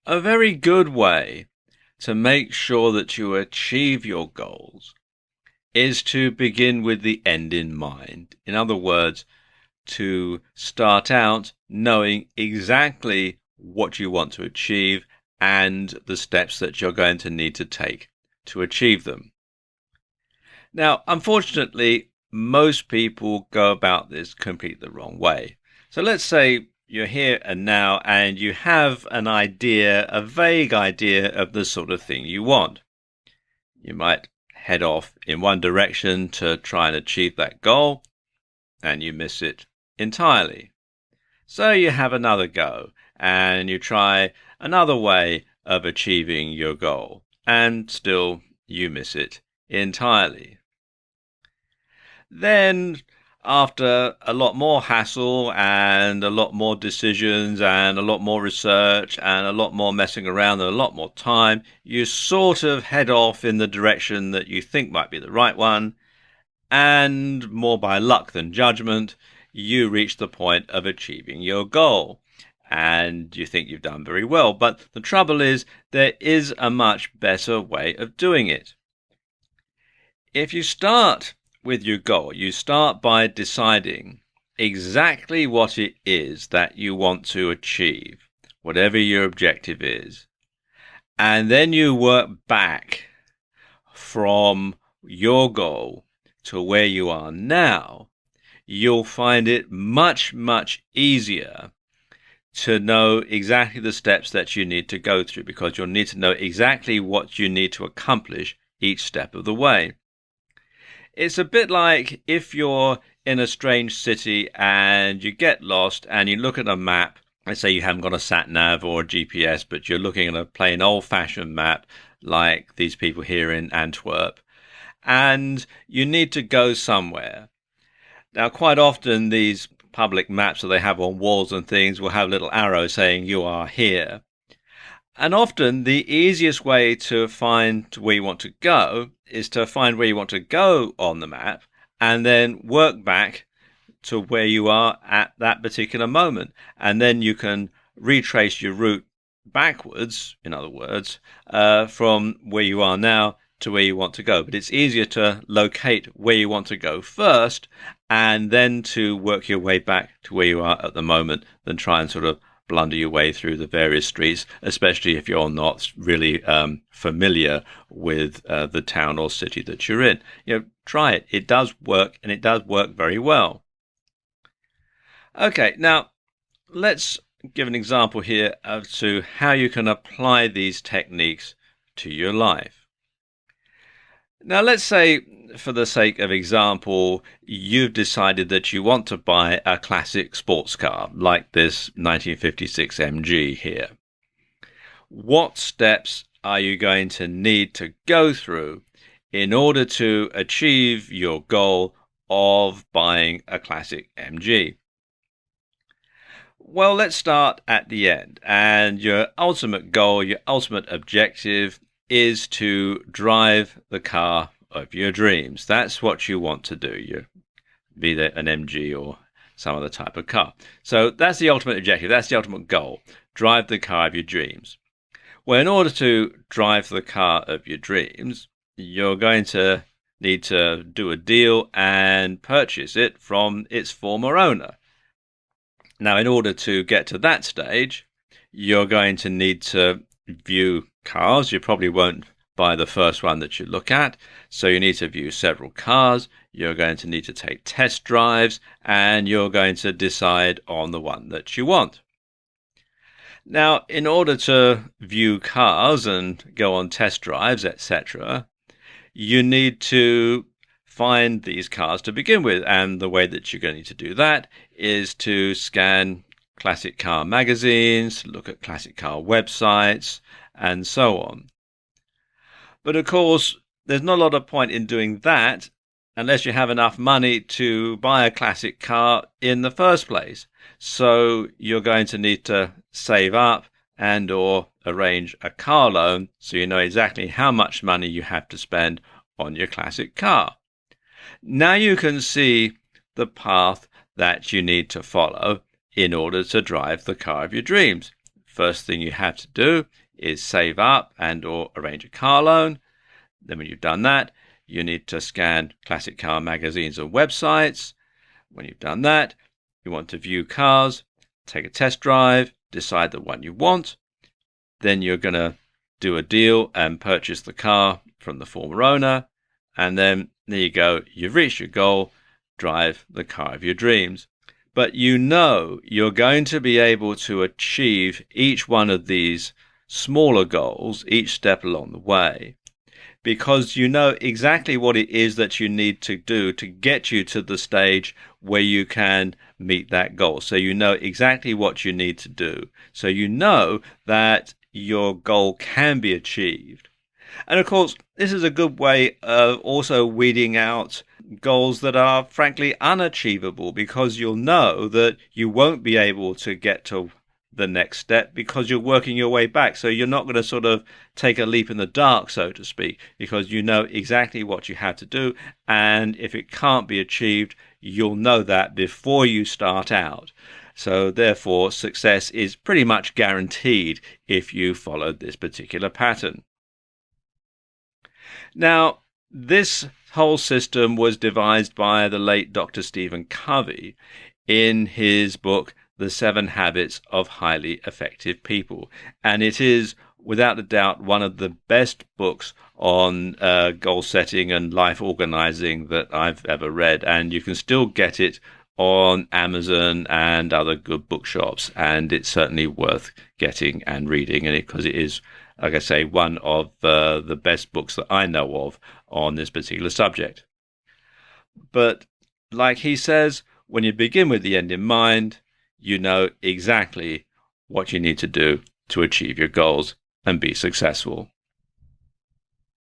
A very good way to make sure that you achieve your goals is to begin with the end in mind. In other words, to start out knowing exactly what you want to achieve and the steps that you're going to need to take to achieve them. Now, unfortunately, most people go about this completely the wrong way. So let's say you're here and now and you have an idea, a vague idea of the sort of thing you want. You might head off in one direction to try and achieve that goal, and you miss it entirely. So you have another go, and you try another way of achieving your goal, and still you miss it entirely. Then, after a lot more hassle and a lot more decisions and a lot more research and a lot more messing around and a lot more time, you sort of head off in the direction that you think might be the right one, and more by luck than judgment, you reach the point of achieving your goal. And you think you've done very well. But the trouble is, there is a much better way of doing it. If you start with your goal, you start by deciding exactly what it is that you want to achieve, whatever your objective is. And then you work back from your goal to where you are now. You'll find it much, much easier to know exactly the steps that you need to go through, because you'll need to know exactly what you need to accomplish each step of the way. It's a bit like if you're in a strange city and you get lost and you look at a map. Let's say you haven't got a sat-nav or a GPS, but you're looking at a plain old-fashioned map like these people here in Antwerp, and you need to go somewhere. Now, quite often these public maps that they have on walls and things will have little arrows saying you are here. And often the easiest way to find where you want to go is to find where you want to go on the map and then work back to where you are at that particular moment. And then you can retrace your route backwards, in other words, from where you are now to where you want to go. But it's easier to locate where you want to go first and then to work your way back to where you are at the moment than try and sort of blunder your way through the various streets, especially if you're not really familiar with the town or city that you're in. Try it. It does work, and it does work very well. Okay, now let's give an example here as to how you can apply these techniques to your life. Now, let's say, for the sake of example, you've decided that you want to buy a classic sports car, like this 1956 MG here. What steps are you going to need to go through in order to achieve your goal of buying a classic MG? Well, let's start at the end. And your ultimate goal, your ultimate objective is to drive the car of your dreams. That's what you want to do, be that an MG or some other type of car. So that's the ultimate objective. That's the ultimate goal. Drive the car of your dreams. Well, in order to drive the car of your dreams, you're going to need to do a deal and purchase it from its former owner. Now, in order to get to that stage, you're going to need to view cars. You probably won't buy the first one that you look at, so you need to view several cars. You're going to need to take test drives, and you're going to decide on the one that you want. Now, in order to view cars and go on test drives, etc., you need to find these cars to begin with, and the way that you're going to need to do that is to scan classic car magazines, look at classic car websites, and so on. But of course, there's not a lot of point in doing that unless you have enough money to buy a classic car in the first place. So you're going to need to save up and or arrange a car loan so you know exactly how much money you have to spend on your classic car. Now you can see the path that you need to follow in order to drive the car of your dreams. first thing you have to do is save up and or arrange a car loan. Then when you've done that, you need to scan classic car magazines and websites. When you've done that, you want to view cars, take a test drive, decide the one you want. Then you're going to do a deal and purchase the car from the former owner. And then there you go, you've reached your goal, drive the car of your dreams. But you know you're going to be able to achieve each one of these smaller goals each step along the way, because you know exactly what it is that you need to do to get you to the stage where you can meet that goal. So you know exactly what you need to do. So you know that your goal can be achieved. And of course, this is a good way of also weeding out goals that are frankly unachievable, because you'll know that you won't be able to get to the next step because you're working your way back. So you're not going to sort of take a leap in the dark, so to speak, because you know exactly what you have to do. And if it can't be achieved, you'll know that before you start out. So therefore, success is pretty much guaranteed if you follow this particular pattern. Now, this whole system was devised by the late Dr. Stephen Covey in his book, The 7 Habits of Highly Effective People. And it is, without a doubt, one of the best books on goal setting and life organizing that I've ever read. And you can still get it on Amazon and other good bookshops. And it's certainly worth getting and reading, and because it is, like I say, one of the best books that I know of on this particular subject. But like he says, when you begin with the end in mind, you know exactly what you need to do to achieve your goals and be successful.